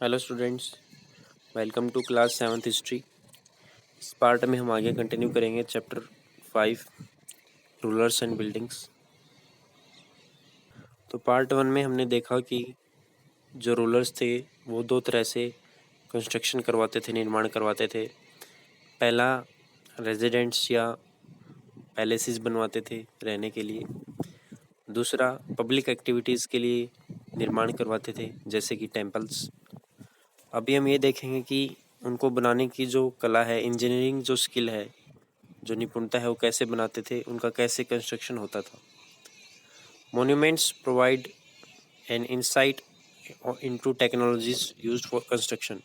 Hello students, welcome to class 7th history. इस part में हम आगे कंटिन्यू करेंगे चैप्टर 5 रूलर्स एंड बिल्डिंग्स। तो पार्ट 1 में हमने देखा कि जो रूलर्स थे वो दो तरह से कंस्ट्रक्शन करवाते थे, निर्माण करवाते थे। पहला रेजिडेंट्स या पैलेसेस बनवाते थे रहने के लिए। दूसरा पब्लिक एक्टिविटीज़ के लिए निर्माण करवाते थे, जैसे कि टेम्पल्स। अभी हम ये देखेंगे कि उनको बनाने की जो कला है, इंजीनियरिंग जो स्किल है, जो निपुणता है, वो कैसे बनाते थे, उनका कैसे कंस्ट्रक्शन होता था। Monuments provide an insight into technologies used for construction.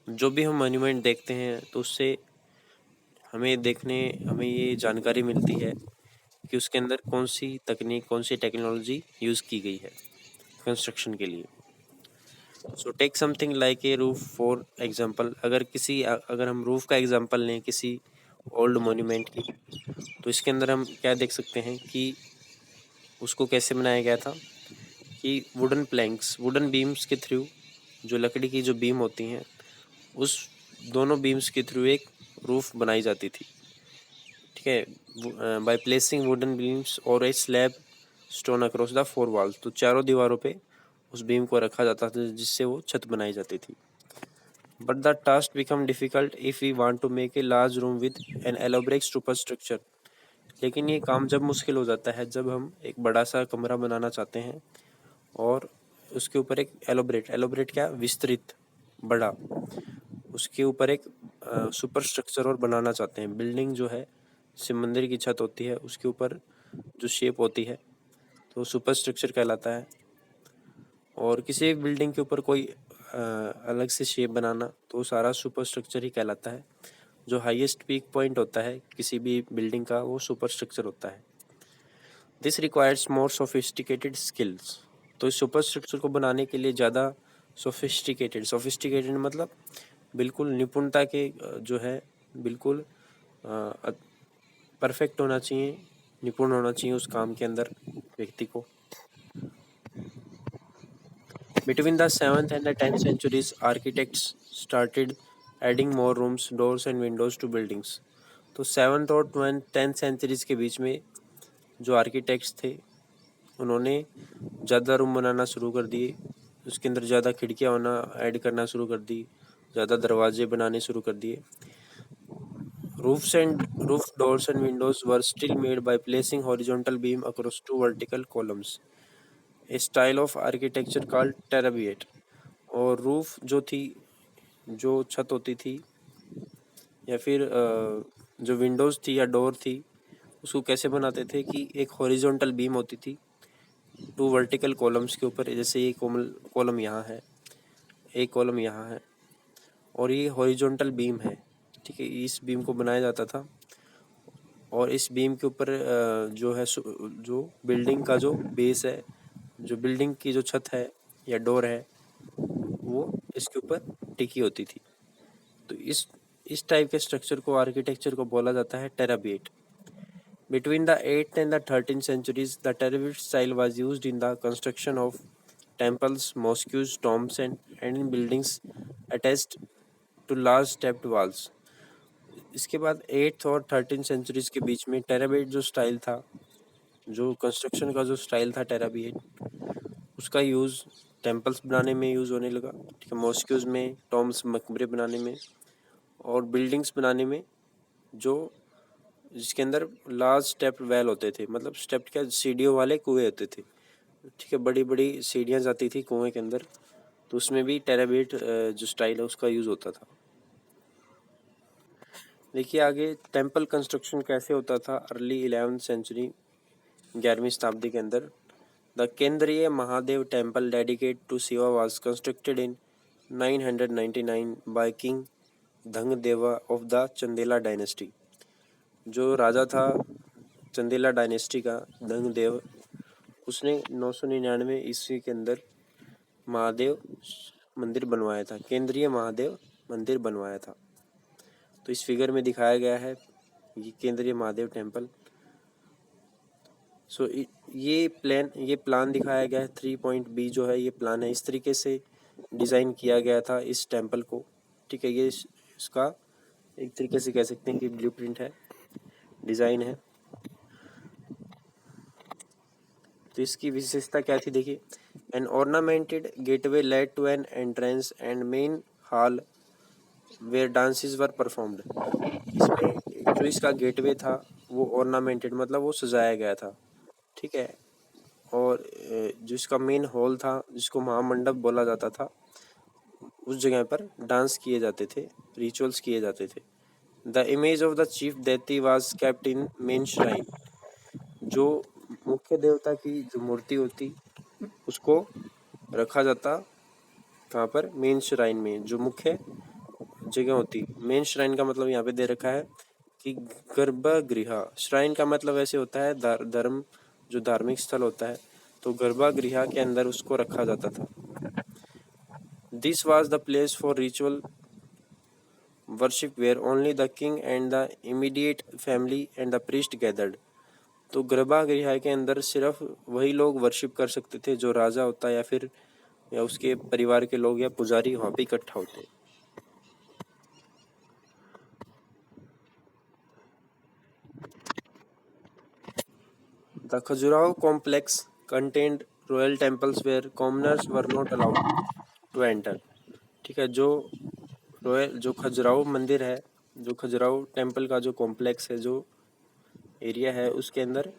जो भी हम मोन्यूमेंट देखते हैं तो उससे हमें ये जानकारी मिलती है कि उसके अंदर कौन सी तकनीक, कौन सी टेक्नोलॉजी यूज़ की गई है कंस्ट्रक्शन के लिए। So take something like a roof for example. अगर हम रूफ का एग्जांपल लें किसी ओल्ड मोन्यूमेंट की, तो इसके अंदर हम क्या देख सकते हैं कि उसको कैसे बनाया गया था कि वुडन प्लैंक्स, वुडन बीम्स के थ्रू, जो लकड़ी की जो बीम होती हैं, उस दोनों बीम्स के थ्रू एक रूफ बनाई जाती थी। ठीक है, बाय प्लेसिंग वुडन बीम्स और a slab stone across the four walls. तो चारों दीवारों पे उस बीम को रखा जाता था जिससे वो छत बनाई जाती थी। But the task become difficult if we want to make a large room with an elaborate super structure. लेकिन ये काम जब मुश्किल हो जाता है जब हम एक बड़ा सा कमरा बनाना चाहते हैं और उसके ऊपर एक एलोबरेट क्या, विस्तृत, बड़ा, उसके ऊपर एक सुपर स्ट्रक्चर और बनाना चाहते हैं। बिल्डिंग जो है, जैसे मंदिर की छत होती है, उसके ऊपर जो शेप होती है तो सुपर स्ट्रक्चर कहलाता है। और किसी एक बिल्डिंग के ऊपर कोई अलग से शेप बनाना तो सारा सुपर स्ट्रक्चर ही कहलाता है। जो हाईएस्ट पीक पॉइंट होता है किसी भी बिल्डिंग का, वो सुपर स्ट्रक्चर होता है। This requires more sophisticated skills. तो इस सुपर स्ट्रक्चर को बनाने के लिए ज़्यादा सोफिस्टिकेटेड मतलब बिल्कुल निपुणता के जो है, बिल्कुल परफेक्ट होना चाहिए, निपुण होना चाहिए उस काम के अंदर व्यक्ति को। Between the 7th and the 10th centuries, architects started adding more rooms, doors and windows to buildings. तो 7th और 10th सेंचुरीज के बीच में जो आर्किटेक्ट्स थे उन्होंने ज़्यादा रूम बनाना शुरू कर दिए, उसके अंदर ज़्यादा खिड़कियाँ होना ऐड करना शुरू कर दी, ज़्यादा दरवाजे बनाने शुरू कर दिए। Roofs and roof doors and windows were still made by placing horizontal beam across two vertical columns, a style of architecture called terrabiate। और रूफ जो थी, जो छत होती थी, या फिर जो विंडोज़ थी या डोर थी, उसको कैसे बनाते थे कि एक हॉरिजॉन्टल बीम होती थी टू वर्टिकल कॉलम्स के ऊपर। जैसे ये कॉलम यहाँ है, एक कॉलम यहाँ है और ये हॉरिजॉन्टल बीम है। ठीक है, इस बीम को बनाया जाता था और इस बीम के ऊपर जो है जो बिल्डिंग का जो बेस है, जो बिल्डिंग की जो छत है या डोर है, वो इसके ऊपर टिकी होती थी। तो इस टाइप के स्ट्रक्चर को, आर्किटेक्चर को बोला जाता है टेराबिएट। Between the 8th and the 13th centuries, the Terabit style was used in the construction of temples, mosques, tombs, and in buildings attached to large stepped walls. इसके बाद 8th और 13th centuries के बीच में terabit जो style था, जो construction का जो स्टाइल था टेराबिट, उसका यूज़ टेम्पल्स बनाने में यूज़ होने लगा। ठीक है, मॉस्क्यूज में, टॉम्स मकबरे बनाने में और बिल्डिंग्स बनाने में, जो जिसके अंदर लार्ज स्टेप वेल होते थे, मतलब स्टेप क्या, सीढ़ियों वाले कुएं होते थे। ठीक है, बड़ी बड़ी सीढ़ियाँ जाती थी कुएं के अंदर, तो उसमें भी टेराबिट जो स्टाइल है उसका यूज़ होता था। देखिए आगे टेम्पल कंस्ट्रक्शन कैसे होता था अर्ली 11th सेंचुरी, 11वीं शताब्दी के अंदर। The Kendriya Mahadev temple dedicate to Shiva was constructed in 999 by king Dhangadeva of the Chandela dynasty. जो राजा था चंदेला डायनेस्टी का, धंगदेव, उसने 999 ईस्वी के अंदर महादेव मंदिर बनवाया था, केंद्रीय महादेव मंदिर बनवाया था। तो इस फिगर में दिखाया गया है ये केंद्रीय महादेव टेम्पल। सो ये प्लान दिखाया गया है 3.B जो है, ये प्लान है। इस तरीके से डिज़ाइन किया गया था इस टेम्पल को। ठीक है, ये इसका एक तरीके से कह सकते हैं कि ब्लूप्रिंट है, डिज़ाइन है। तो इसकी विशेषता क्या थी देखिए, an ornamented gateway led to an entrance and main hall where dances were performed. इसमें जो इसका गेटवे था वो ऑर्नामेंटेड मतलब वो सजाया गया था। ठीक है, और जो इसका मेन हॉल था जिसको महामंडप बोला जाता था, उस जगह पर डांस किए जाते थे, रिचुअल्स किए जाते थे। The image of the chief deity was kept in main shrine. जो मुख्य देवता की जो मूर्ति होती उसको रखा जाता कहाँ पर, मेन श्राइन में, जो मुख्य जगह होती। मेन श्राइन का मतलब यहाँ पे दे रखा है कि गर्भगृह। श्राइन का मतलब ऐसे होता है धर्म, जो धार्मिक स्थल होता है, तो गर्भगृह के अंदर उसको रखा जाता था। This was the place for ritual worship where only the king and the immediate family and the priest gathered. तो गर्भगृह के अंदर सिर्फ वही लोग वर्शिप कर सकते थे जो राजा होता है या उसके परिवार के लोग या पुजारी वहाँ पे इकट्ठा होते। The Khajuraho complex contained royal temples where commoners were not allowed to enter। ठीक है, जो खजुराहो मंदिर है, जो खजुराहो टेम्पल का जो कॉम्प्लेक्स है, जो एरिया है, उसके अंदर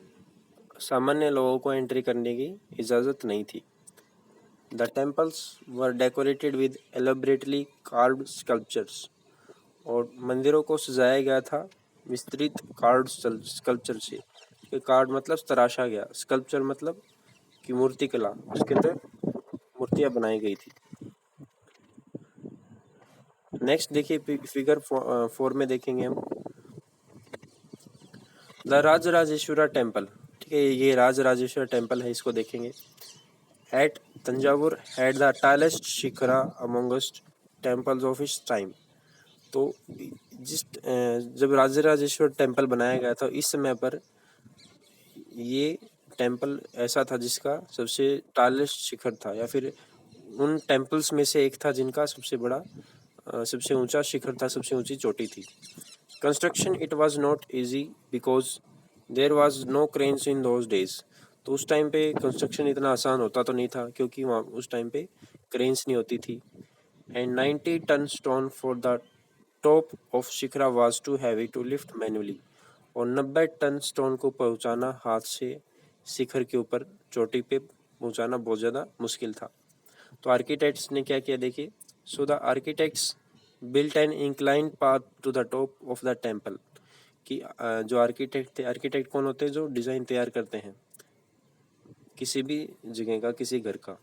सामान्य लोगों को एंट्री करने की इजाज़त नहीं थी। The temples were decorated with elaborately carved sculptures. और मंदिरों को सजाया गया था विस्तृत कार्ड स्कल्पचर से। कार्ड मतलब तराशा गया, स्कल्पचर मतलब की मूर्ति कला, उसके अंदर मूर्तियां बनाई गई थी। नेक्स्ट देखिए फिगर 4 में देखेंगे हम द राजराजेश्वरा टेम्पल। ठीक है, ये राजराजेश्वर टेम्पल है, इसको देखेंगे। At Thanjavur had the tallest shikhara amongst temples of this time. तो जब राजराजेश्वर टेम्पल बनाया गया था इस समय पर ये टेम्पल ऐसा था जिसका सबसे टालेस्ट शिखर था, या फिर उन टेम्पल्स में से एक था जिनका सबसे ऊंचा शिखर था, सबसे ऊंची चोटी थी। Construction it was not easy because there was no cranes in those days. तो उस टाइम पे कंस्ट्रक्शन इतना आसान होता तो नहीं था क्योंकि वहाँ उस टाइम पे क्रेन्स नहीं होती थी। And 90 ton stone for the top of shikhara was too heavy to lift manually. और 90 टन स्टोन को पहुंचाना हाथ से शिखर के ऊपर चोटी पे पहुंचाना बहुत ज़्यादा मुश्किल था। तो आर्किटेक्ट्स ने क्या किया देखिए, so the architects built an inclined path to the top of the temple. कि जो आर्किटेक्ट थे, आर्किटेक्ट कौन होते हैं, जो डिज़ाइन तैयार करते हैं किसी भी जगह का, किसी घर का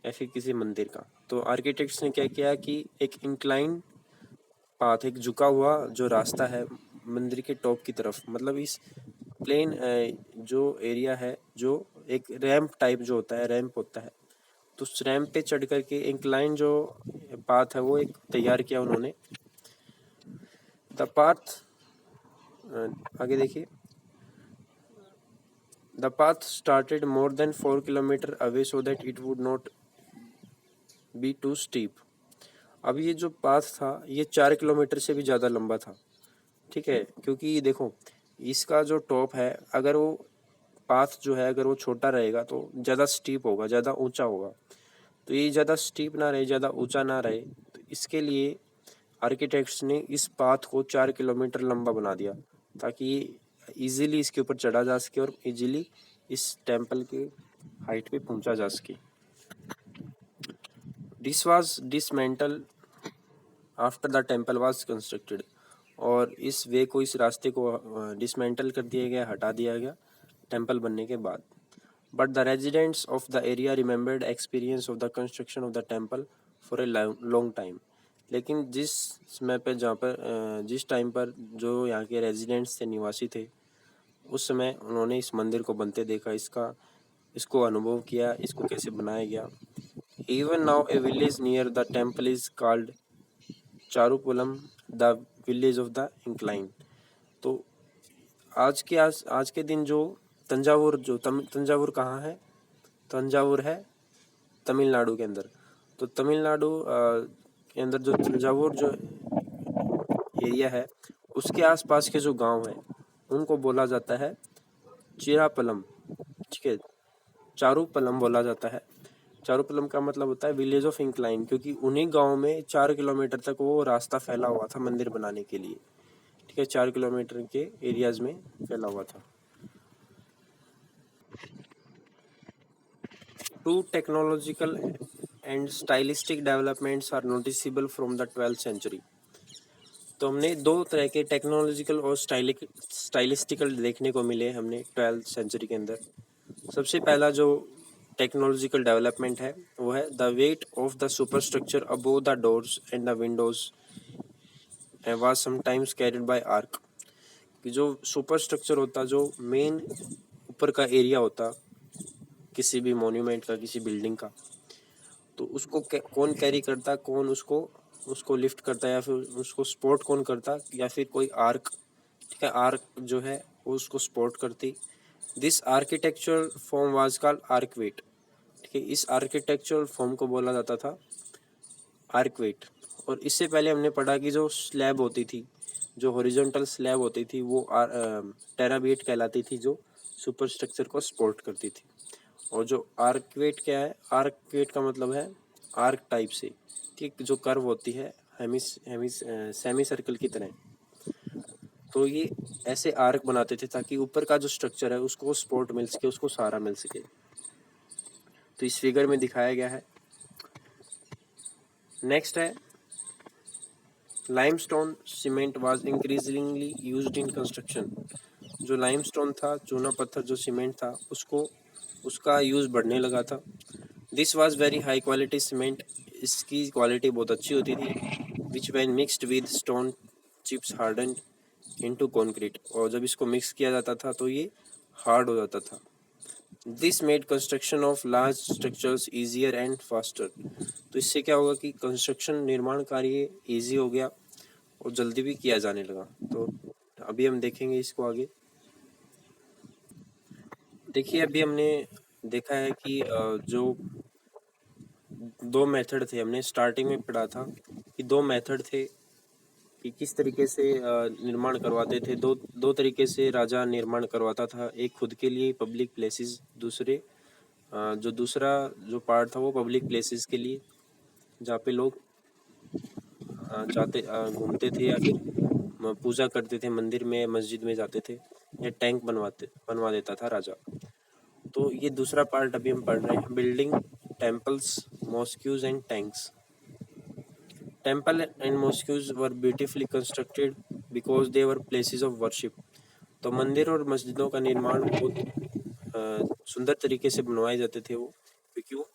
या फिर किसी मंदिर का। तो आर्किटेक्ट्स ने क्या किया कि एक इंक्लाइन पाथ, एक झुका हुआ जो रास्ता है मंदिर के टॉप की तरफ, मतलब इस प्लेन जो एरिया है, जो एक रैंप टाइप जो होता है, रैंप होता है, तो उस रैंप पे चढ़ करके इंक्लाइन जो पाथ है वो एक तैयार किया उन्होंने। द पाथ, आगे देखिए, the path started more than 4 kilometre away so that it would not be too steep. अब ये जो पाथ था ये 4 किलोमीटर से भी ज़्यादा लंबा था। ठीक है, क्योंकि देखो इसका जो टॉप है, अगर वो पाथ जो है अगर वो छोटा रहेगा तो ज़्यादा स्टीप होगा, ज़्यादा ऊंचा होगा। तो ये ज़्यादा स्टीप ना रहे, ज़्यादा ऊंचा ना रहे, तो इसके लिए आर्किटेक्ट्स ने इस पाथ को 4 किलोमीटर लंबा बना दिया ताकि इजीली इसके ऊपर चढ़ा जा सके और इजीली इस टेम्पल के हाइट पे पहुंचा जा सके। This was dismantle after the temple was constructed. और इस वे को, इस रास्ते को डिसमेंटल कर दिया गया, हटा दिया गया टेम्पल बनने के बाद। But the residents of the area remembered experience of the construction of the temple for a long time. लेकिन जिस समय पर जिस टाइम पर जो यहाँ के रेजिडेंट्स थे, निवासी थे, उस समय उन्होंने इस मंदिर को बनते देखा, इसको अनुभव किया, इसको कैसे बनाया गया। Even now a village near the temple is called Charupulam, the village of the incline. तो आज के दिन जो तंजावुर कहाँ है, तंजावुर है तमिलनाडु के अंदर। तो तमिलनाडु के अंदर जो तंजावुर जो एरिया है उसके आसपास के जो गांव हैं उनको बोला जाता है चिरापलम, ठीक है, चारूपलम बोला जाता है। चारूपलम का मतलब होता है विलेज ऑफ इंक्लाइन, क्योंकि उन्हीं गांव में 4 किलोमीटर तक वो रास्ता फैला हुआ था मंदिर बनाने के लिए, ठीक है, 4 किलोमीटर के एरियाज में फैला हुआ था। Two technological and stylistic developments are noticeable from the 12th century। तो हमने दो तरह के टेक्नोलॉजिकल और स्टाइलिस्टिकल देखने को मिले हमने 12th सेंचुरी के अंदर। सबसे पहला जो टेक्नोलॉजिकल डेवलपमेंट है वो है the weight of the superstructure above the doors and the Windows was sometimes carried by arc. कि जो सुपरस्ट्रक्चर होता, जो मेन ऊपर का एरिया होता किसी भी मॉन्यूमेंट का, किसी बिल्डिंग का, तो उसको कौन कैरी करता, कौन उसको उसको लिफ्ट करता, या फिर उसको सपोर्ट कौन करता, या फिर कोई आर्क, ठीक है, आर्क जो है वो उसको सपोर्ट करती। This architectural form was called arcuate, ठीक है, इस आर्किटेक्चरल फॉर्म को बोला जाता था आर्कवेट। और इससे पहले हमने पढ़ा कि जो स्लैब होती थी, जो हॉरिजॉन्टल स्लैब होती थी वो टेरावेट कहलाती थी, जो सुपर स्ट्रक्चर को सपोर्ट करती थी। और जो आर्कवेट क्या है, आर्कवेट का मतलब है आर्क टाइप से, ठीक, जो कर्व होती है हेमिस हेमिस सेमी सर्कल की तरह। तो ये ऐसे आर्क बनाते थे ताकि ऊपर का जो स्ट्रक्चर है उसको सपोर्ट मिल सके, उसको सहारा मिल सके। तो इस फिगर में दिखाया गया है। नेक्स्ट है limestone cement was increasingly used in construction. जो लाइमस्टोन था, चूना पत्थर जो सीमेंट था, उसको उसका यूज़ बढ़ने लगा था। This was very high quality cement, इसकी क्वालिटी बहुत अच्छी होती थी। Which when mixed with stone chips harden into concrete, और जब इसको मिक्स किया जाता था तो ये हार्ड हो जाता था। This made construction of large structures easier and faster. तो इससे क्या होगा कि कंस्ट्रक्शन, निर्माण कार्य ईजी हो गया और जल्दी भी किया जाने लगा। तो अभी हम देखेंगे इसको आगे। देखिए अभी हमने देखा है कि जो दो मेथड थे, हमने स्टार्टिंग में पढ़ा था कि दो मेथड थे कि किस तरीके से निर्माण करवाते थे। दो दो तरीके से राजा निर्माण करवाता था, एक खुद के लिए पब्लिक प्लेसेस, दूसरे जो दूसरा जो पार्ट था वो पब्लिक प्लेसेस के लिए, जहाँ पे लोग जाते घूमते थे या फिर पूजा करते थे, मंदिर में मस्जिद में जाते थे, या टैंक बनवा देता था राजा। तो ये दूसरा पार्ट अभी हम पढ़ रहे हैं, building temples mosques and tanks. Temple and mosques were beautifully constructed because they were places of worship. तो मंदिर और मस्जिदों का निर्माण बहुत सुंदर तरीके से बनवाए जाते थे वो, क्योंकि वो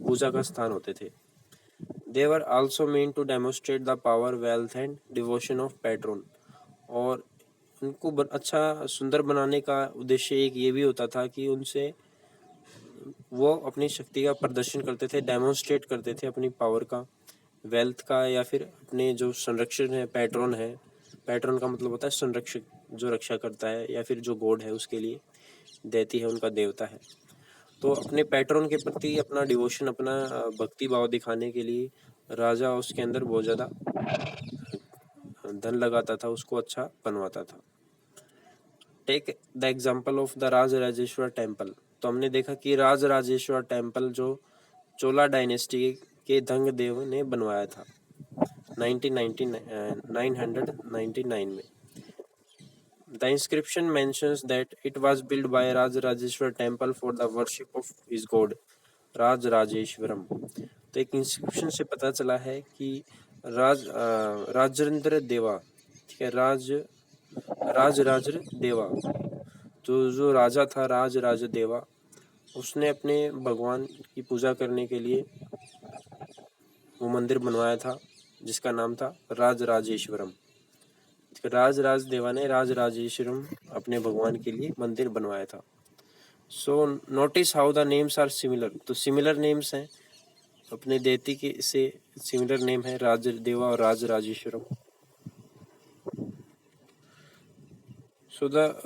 पूजा का स्थान होते थे। They were also mean to demonstrate the power, wealth and devotion of patron. और उनको अच्छा सुंदर बनाने का उद्देश्य एक ये भी होता था कि उनसे वो अपनी शक्ति का प्रदर्शन करते थे, डेमोन्स्ट्रेट करते थे अपनी पावर का, वेल्थ का, या फिर अपने जो संरक्षण है, पैट्रन है, पैट्रन का मतलब होता है संरक्षक, जो रक्षा करता है, या फिर जो गॉड है उसके लिए देती है, उनका देवता है। तो अपने पैट्रन के प्रति अपना डिवोशन, अपना भक्ति भाव दिखाने के लिए राजा उसके अंदर बहुत ज़्यादा धन लगाता था, उसको अच्छा बनवाता था। Take the example of the Raja Rajeshwar temple. तो हमने देखा कि राज राजेश्वर टेम्पल जो चोला डायनेस्टी के धंग देव ने बनवाया था 999 में। The inscription mentions that it was build by Raj Rajeshwar temple for the worship of his god Raj Rajeshwaram. तो एक इंस्क्रिप्शन से पता चला है कि राजेंद्र देवा, ठीक है, राज देवा, जो राजा था राज देवा, उसने अपने भगवान की पूजा करने के लिए वो मंदिर बनवाया था जिसका नाम था राज राजेश्वरम। राज देवा ने राज राजेश्वरम अपने भगवान के लिए मंदिर बनवाया था। So notice how the names are similar. तो सिमिलर नेम्स हैं, अपने देवती के से सिमिलर नेम है राज देवा और Raj Rajeshwaram. So the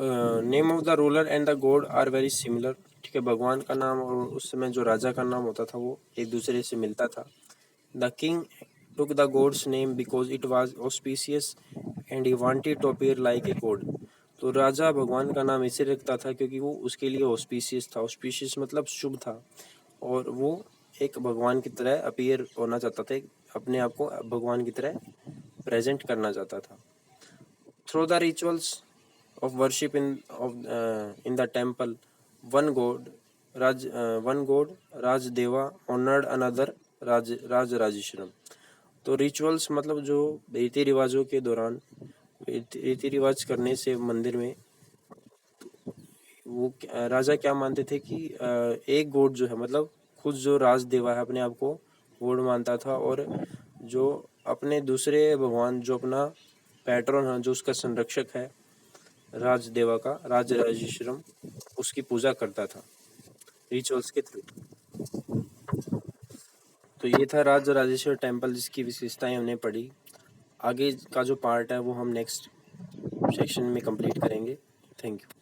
name of the ruler and the god are very similar, ठीक है, भगवान का नाम और उस समय जो राजा का नाम होता था वो एक दूसरे से मिलता था। The king took the god's name because it was auspicious and he wanted to appear like a god. तो राजा भगवान का नाम इसे रखता था क्योंकि वो उसके लिए ऑस्पिशियस था। ऑस्पिशियस मतलब शुभ था, और वो एक भगवान की तरह अपीयर होना चाहता था, अपने आप को भगवान की तरह प्रेजेंट करना चाहता था। Through the rituals of worship in the temple, one god one god Rajdeva honored another Rajeshram. तो रिचुअल्स मतलब जो रीति रिवाजों के दौरान रीति रिवाज करने से मंदिर में वो राजा क्या मानते थे कि एक गॉड जो है, मतलब खुद जो राजदेवा है अपने आप को गॉड मानता था, और जो अपने दूसरे भगवान जो अपना पैट्रन है, जो उसका संरक्षक है राजदेवा का, राजराजेश्वरम, उसकी पूजा करता था रिचुअल्स के थ्रू। तो ये था राजराजेश्वर टेम्पल, जिसकी विशेषताएं हमने पढ़ी। आगे का जो पार्ट है वो हम नेक्स्ट सेक्शन में कंप्लीट करेंगे। Thank you.